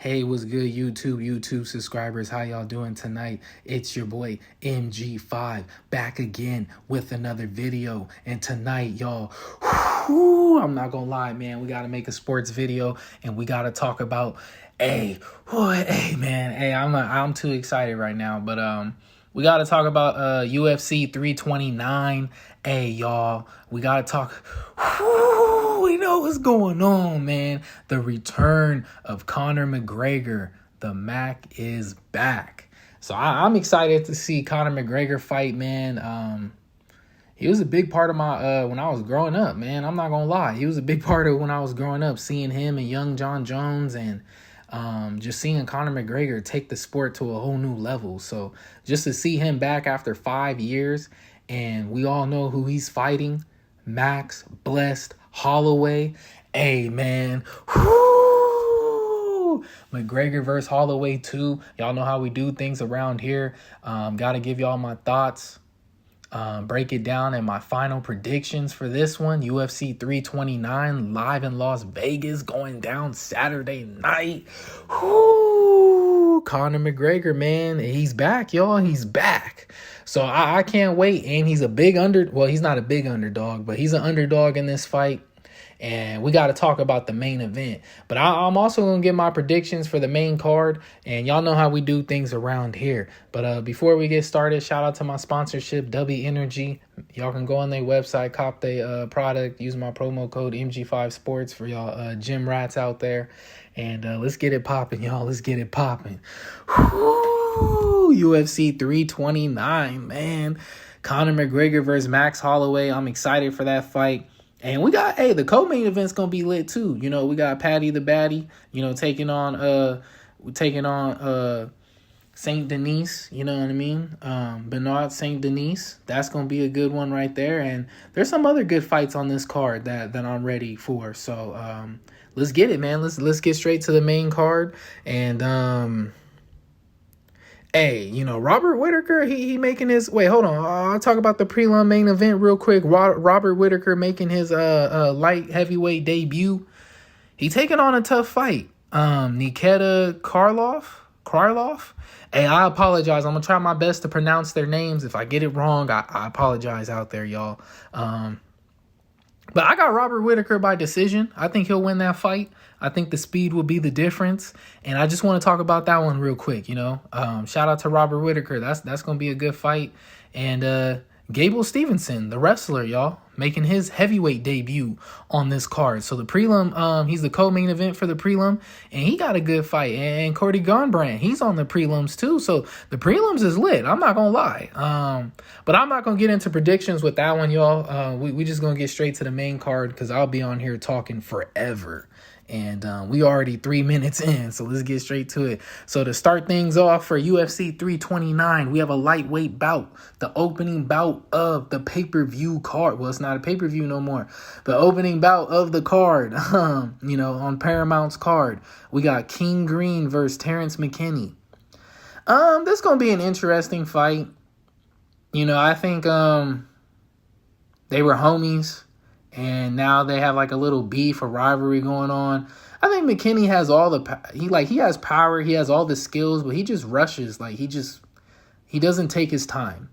Hey, what's good, YouTube subscribers? How y'all doing tonight? It's your boy MG5 back again with another video. And tonight, y'all, I'm not gonna lie, man, we gotta make a sports video and we gotta talk about, I'm too excited right now, but we gotta talk about UFC 329. Hey, y'all, we gotta talk. We know what's going on, man. The return of Conor Mcgregor. The Mac is back. So I'm excited to see Conor McGregor fight, man. He was a big part of my when I was growing up, man. I'm not gonna lie. He was a big part of when I was growing up, seeing him and young John Jones and just seeing Conor McGregor take the sport to a whole new level. So just to see him back after 5 years, and we all know who he's fighting, Max, Blessed, Holloway. Hey, man. McGregor versus Holloway 2. Y'all know how we do things around here. Got to give y'all my thoughts. Break it down and my final predictions for this one. UFC 329 live in Las Vegas, going down Saturday night. Conor McGregor, man, he's back, y'all. He's back. So I can't wait. And he's a big well, he's not a big underdog, but he's an underdog in this fight. And we got to talk about the main event. But I'm also going to give my predictions for the main card. And y'all know how we do things around here. But before we get started, shout out to my sponsorship, W Energy. Y'all can go on their website, cop their product, use my promo code MG5Sports for y'all gym rats out there. And let's get it popping, y'all. Let's get it popping. UFC 329, man. Conor McGregor versus Max Holloway. I'm excited for that fight. And we got, the co-main event's going to be lit too. You know, we got Patty the Batty, taking on Saint Denis, you know what I mean? Bernard Saint Denis. That's going to be a good one right there. And there's some other good fights on this card that I'm ready for. So, let's get it, man. Let's get straight to the main card. And, Robert Whittaker, he making his... Wait, hold on. I'll talk about the prelim main event real quick. Robert Whittaker making his light heavyweight debut. He taking on a tough fight. Nikita Krylov. Hey, I apologize. I'm going to try my best to pronounce their names. If I get it wrong, I apologize out there, y'all. But I got Robert Whittaker by decision. I think he'll win that fight. I think the speed will be the difference. And I just want to talk about that one real quick, Shout out to Robert Whittaker. That's going to be a good fight. And Gable Stevenson, the wrestler, y'all, making his heavyweight debut on this card. So the prelim, he's the co-main event for the prelim, and he got a good fight. And Cody Garbrandt, he's on the prelims too. So the prelims is lit. I'm not going to lie. But I'm not going to get into predictions with that one, y'all. We just going to get straight to the main card because I'll be on here talking forever. And we already 3 minutes in, so let's get straight to it. So to start things off for UFC 329, we have a lightweight bout, the opening bout of the pay-per-view card. Well, it's not a pay-per-view no more. The opening bout of the card, on Paramount's card, we got King Green versus Terrence McKinney. This is going to be an interesting fight. I think they were homies. And now they have like a little beef or rivalry going on. I think McKinney has he has power, he has all the skills, but he just rushes. He doesn't take his time.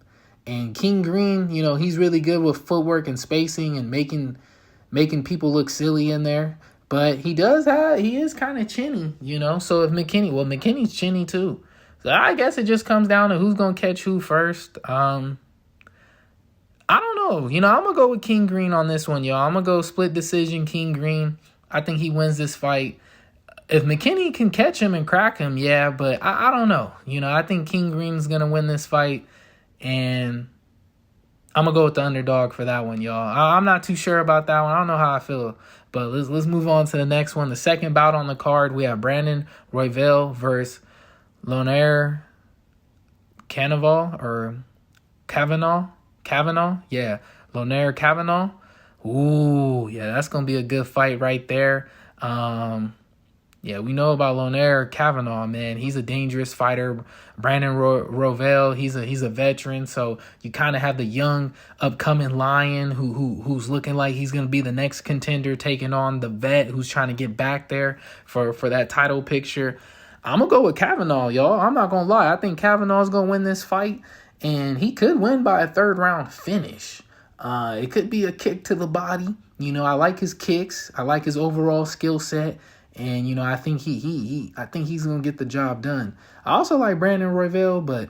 And King Green, he's really good with footwork and spacing and making people look silly in there. But he is kind of chinny, So if McKinney's chinny too. So I guess it just comes down to who's gonna catch who first. I don't know. I'm going to go with King Green on this one, y'all. I'm going to go split decision King Green. I think he wins this fight. If McKinney can catch him and crack him, yeah, but I don't know. I think King Green's going to win this fight, and I'm going to go with the underdog for that one, y'all. I'm not too sure about that one. I don't know how I feel, but let's move on to the next one. The second bout on the card, we have Brandon Royval versus Lonair Kavanaugh. Yeah, Lonair Kavanaugh. Ooh, yeah, that's going to be a good fight right there. Yeah, we know about Lonair Kavanaugh, man. He's a dangerous fighter. Brandon Royval, he's a veteran, so you kind of have the young upcoming lion who's looking like he's going to be the next contender, taking on the vet who's trying to get back there for that title picture. I'm going to go with Kavanaugh, y'all. I'm not going to lie. I think Kavanaugh's going to win this fight, and he could win by a third round finish. It could be a kick to the body. You know, I like his kicks. I like his overall skill set. And, you know, I think I think he's going to get the job done. I also like Brandon Royval, but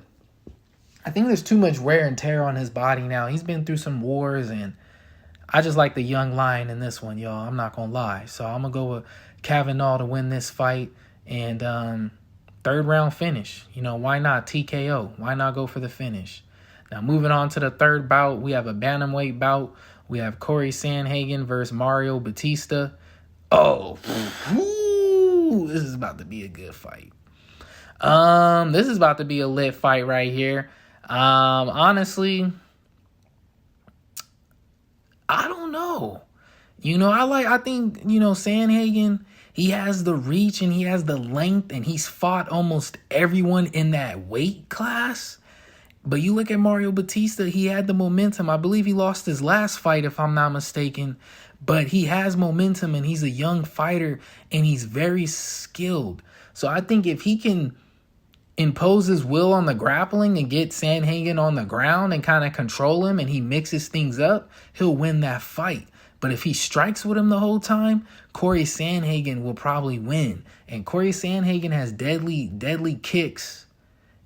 I think there's too much wear and tear on his body now. He's been through some wars, and I just like the young lion in this one, y'all. I'm not going to lie. So I'm going to go with Kavanaugh to win this fight. And third round finish. You know, why not TKO? Why not go for the finish? Now, moving on to the third bout, we have a bantamweight bout. We have Corey Sandhagen versus Mario Batista. Oh, this is about to be a good fight. This is about to be a lit fight right here. Honestly, I don't know. You know, I think, you know, Sandhagen, he has the reach and he has the length, and he's fought almost everyone in that weight class. But you look at Mario Batista, he had the momentum. I believe he lost his last fight, if I'm not mistaken. But he has momentum, and he's a young fighter, and he's very skilled. So I think if he can impose his will on the grappling and get Sandhagen on the ground and kind of control him, and he mixes things up, he'll win that fight. But if he strikes with him the whole time, Corey Sandhagen will probably win. And Corey Sandhagen has deadly kicks.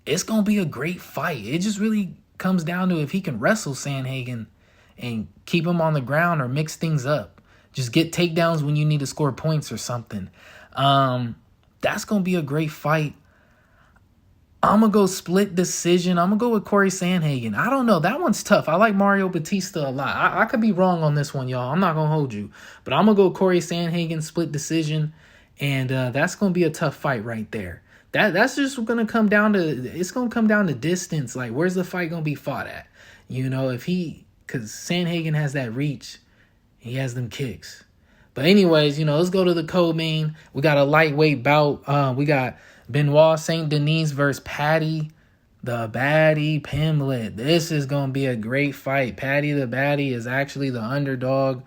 It's going to be a great fight. It just really comes down to if he can wrestle Sandhagen and keep him on the ground or mix things up. Just get takedowns when you need to score points or something. That's going to be a great fight. I'm going to go split decision. I'm going to go with Corey Sandhagen. I don't know. That one's tough. I like Mario Batista a lot. I could be wrong on this one, y'all. I'm not going to hold you. But I'm going to go Corey Sandhagen, split decision. And that's going to be a tough fight right there. That's just going to come down to, it's going to come down to distance. Like, where's the fight going to be fought at? You know, because Sandhagen has that reach. He has them kicks. But anyways, you know, let's go to the co-main. We got a lightweight bout. We got Benoit Saint Denis versus Patty the Baddie Pimblett. This is going to be a great fight. Patty the Baddie is actually the underdog.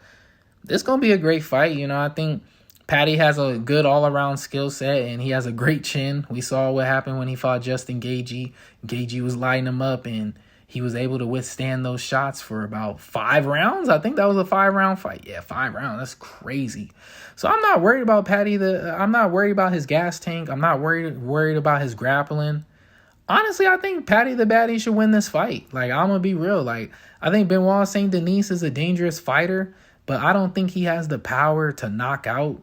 This is going to be a great fight. You know, I think Patty has a good all-around skill set, and he has a great chin. We saw what happened when he fought Justin Gaethje. Gaethje was lighting him up, and he was able to withstand those shots for about 5 rounds. I think that was a 5-round fight. Yeah, 5 rounds. That's crazy. So I'm not worried about Patty. I'm not worried about his gas tank. I'm not worried about his grappling. Honestly, I think Patty the Baddie should win this fight. Like, I'm going to be real. Like, I think Benoit Saint Denis is a dangerous fighter, but I don't think he has the power to knock out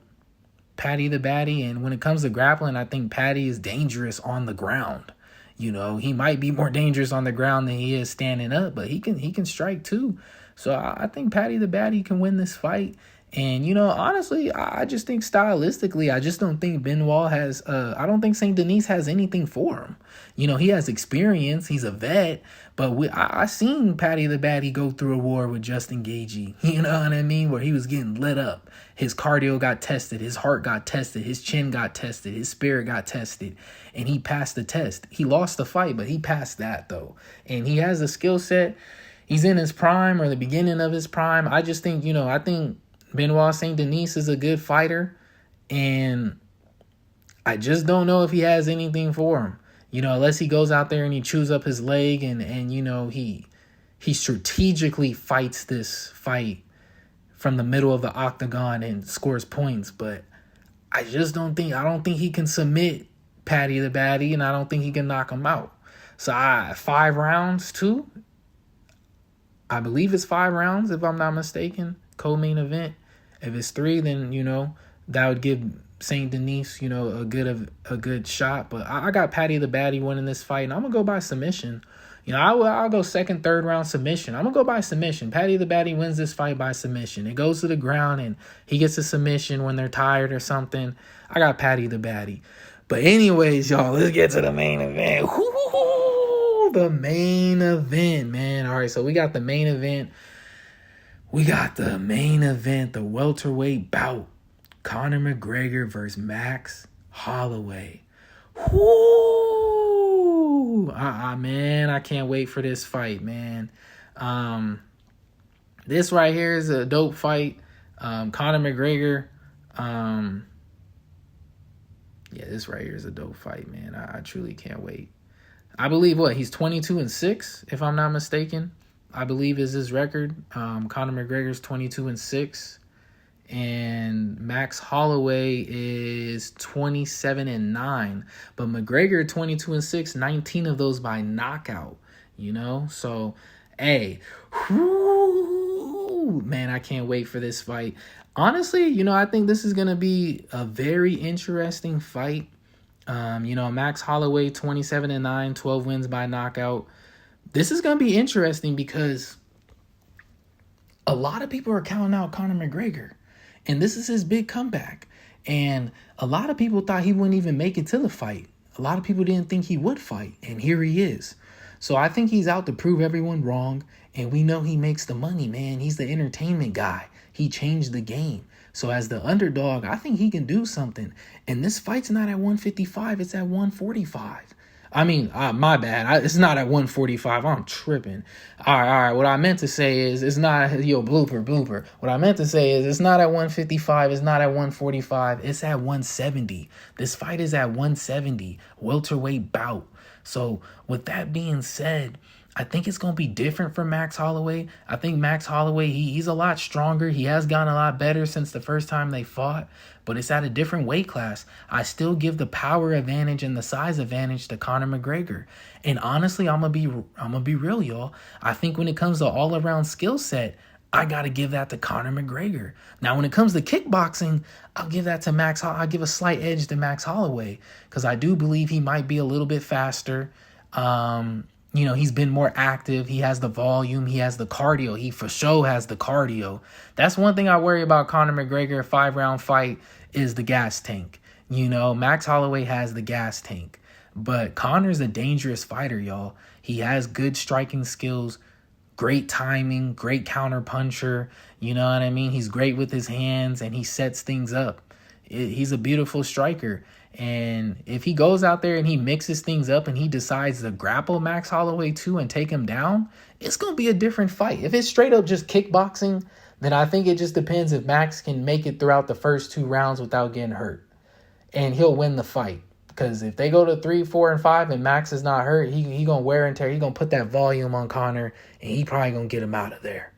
Patty the Baddie. And when it comes to grappling, I think Patty is dangerous on the ground. You know, he might be more dangerous on the ground than he is standing up, but he can strike too. So I think Patty the Baddie can win this fight. And, you know, honestly, I just think stylistically, I just don't think Benoit has, I don't think St. Denis has anything for him. You know, he has experience. He's a vet. But I seen Patty the Baddie go through a war with Justin Gaethje. You know what I mean? Where he was getting lit up. His cardio got tested. His heart got tested. His chin got tested. His spirit got tested. And he passed the test. He lost the fight, but he passed that, though. And he has a skill set. He's in his prime or the beginning of his prime. I just think, you know, I think Benoit Saint Denis is a good fighter. And I just don't know if he has anything for him. You know, unless he goes out there and he chews up his leg and you know, he strategically fights this fight from the middle of the octagon and scores points. But I don't think he can submit Patty the Baddie, and I don't think he can knock him out. So 5 rounds too. I believe it's 5 rounds if I'm not mistaken. Co-main event. If it's 3, then, you know, that would give Saint Denis, you know, a good shot. But I got Patty the Baddie winning this fight, and I'm gonna go by submission. You know, I'll go 2nd, 3rd round submission. I'm gonna go by submission. Patty the Baddie wins this fight by submission. It goes to the ground, and he gets a submission when they're tired or something. I got Patty the Baddie. But anyways, y'all, let's get to the main event. The main event, man. All right, so we got the main event. The welterweight bout. Conor McGregor versus Max Holloway. Man, I can't wait for this fight, man. This right here is a dope fight. Conor McGregor, Yeah, this right here is a dope fight, man. I truly can't wait. I believe he's 22-6, if I'm not mistaken. I believe is his record. Conor McGregor's 22-6, and Max Holloway is 27-9. But McGregor 22-6, 19 of those by knockout. So hey, man, I can't wait for this fight. Honestly, I think this is gonna be a very interesting fight. Max Holloway 27-9, 12 wins by knockout. This is gonna be interesting because a lot of people are counting out Conor McGregor, and this is his big comeback. And a lot of people thought he wouldn't even make it to the fight. A lot of people didn't think he would fight, and here he is. So I think he's out to prove everyone wrong, and we know he makes the money, man. He's the entertainment guy. He changed the game. So as the underdog, I think he can do something. And this fight's not at 155, it's at 145. I mean, my bad. It's not at 145. I'm tripping. All right. What I meant to say is it's not, blooper. What I meant to say is it's not at 155. It's not at 145. It's at 170. This fight is at 170. Welterweight bout. So with that being said, I think it's going to be different for Max Holloway. I think Max Holloway, he's a lot stronger. He has gotten a lot better since the first time they fought, but it's at a different weight class. I still give the power advantage and the size advantage to Conor McGregor. And honestly, I'm going to be real, y'all. I think when it comes to all-around skill set, I got to give that to Conor McGregor. Now, when it comes to kickboxing, I'll give that to I'll give a slight edge to Max Holloway because I do believe he might be a little bit faster. He's been more active. He has the volume. He has the cardio. He for sure has the cardio. That's one thing I worry about Conor McGregor 5-round fight is the gas tank. Max Holloway has the gas tank. But Conor's a dangerous fighter, y'all. He has good striking skills, great timing, great counter puncher. You know what I mean? He's great with his hands, and he sets things up. He's a beautiful striker. And if he goes out there and he mixes things up and he decides to grapple Max Holloway too and take him down, it's going to be a different fight. If it's straight up just kickboxing, then I think it just depends if Max can make it throughout the first 2 rounds without getting hurt. And he'll win the fight. Because if they go to 3, 4, and 5 and Max is not hurt, he going to wear and tear. He going to put that volume on Conor, and he probably going to get him out of there.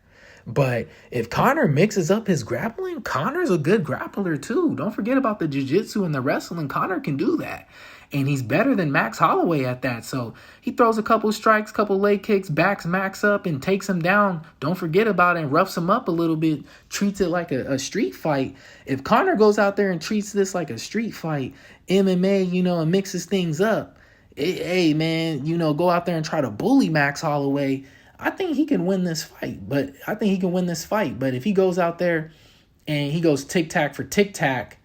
But if Conor mixes up his grappling, Conor's a good grappler too. Don't forget about the jiu-jitsu and the wrestling. Conor can do that. And he's better than Max Holloway at that. So he throws a couple strikes, couple leg kicks, backs Max up and takes him down. Don't forget about it and roughs him up a little bit, treats it like a street fight. If Conor goes out there and treats this like a street fight, MMA, and mixes things up, hey, man, go out there and try to bully Max Holloway, I think he can win this fight. But if he goes out there and he goes tic-tac for tic-tac,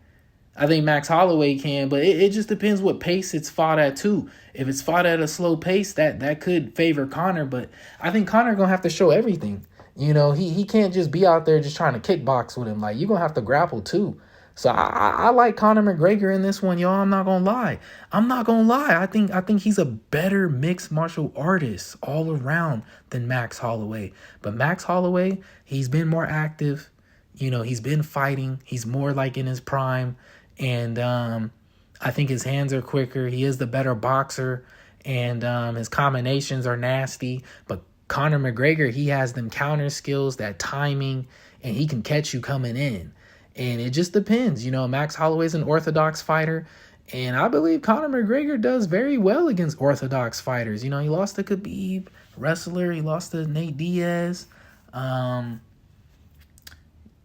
I think Max Holloway can. But it just depends what pace it's fought at, too. If it's fought at a slow pace, that could favor Conor. But I think Conor going to have to show everything. He can't just be out there just trying to kickbox with him. Like, you're going to have to grapple, too. So I like Conor McGregor in this one, y'all. I'm not gonna lie. I think he's a better mixed martial artist all around than Max Holloway. But Max Holloway, he's been more active. He's been fighting. He's more like in his prime. And I think his hands are quicker. He is the better boxer. And his combinations are nasty. But Conor McGregor, he has them counter skills, that timing, and he can catch you coming in. And it just depends. Max Holloway's an orthodox fighter, and I believe Conor McGregor does very well against orthodox fighters. He lost to Khabib, wrestler. He lost to Nate Diaz. But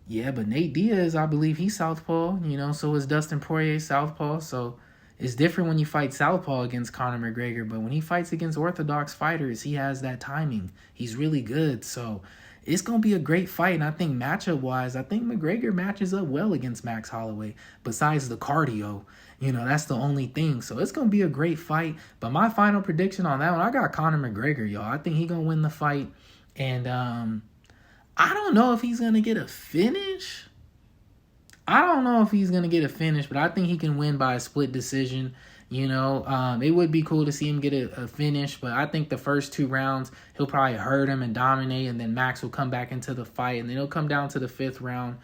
Nate Diaz, I believe he's southpaw. So is Dustin Poirier southpaw. So it's different when you fight southpaw against Conor McGregor. But when he fights against orthodox fighters, he has that timing. He's really good. So it's going to be a great fight, and I think matchup-wise, I think McGregor matches up well against Max Holloway. Besides the cardio, that's the only thing. So it's going to be a great fight. But my final prediction on that one, I got Conor McGregor, y'all. I think he's going to win the fight. And I don't know if he's going to get a finish. But I think he can win by a split decision. It would be cool to see him get a finish, but I think the first 2 rounds, he'll probably hurt him and dominate, and then Max will come back into the fight, and then it'll come down to the 5th round.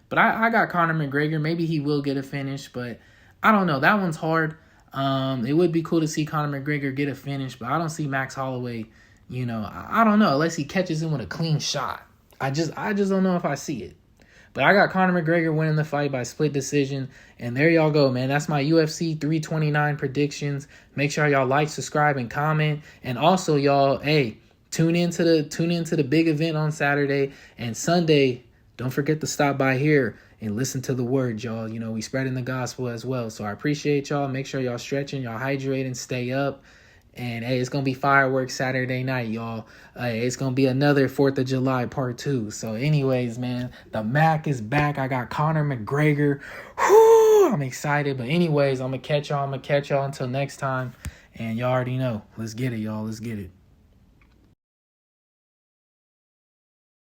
But I got Conor McGregor. Maybe he will get a finish, but I don't know. That one's hard. It would be cool to see Conor McGregor get a finish, but I don't see Max Holloway, I don't know, unless he catches him with a clean shot. I just don't know if I see it. But I got Conor McGregor winning the fight by split decision. And there y'all go, man. That's my UFC 329 predictions. Make sure y'all like, subscribe, and comment. And also, y'all, hey, tune into the big event on Saturday and Sunday. Don't forget to stop by here and listen to the word, y'all. We spreading the gospel as well. So I appreciate y'all. Make sure y'all stretching, y'all hydrating, stay up. And, hey, it's going to be fireworks Saturday night, y'all. It's going to be another 4th of July part 2. So, anyways, man, the Mac is back. I got Conor McGregor. Whoo, I'm excited. But, anyways, I'm going to catch y'all. Until next time. And y'all already know. Let's get it, y'all. Let's get it.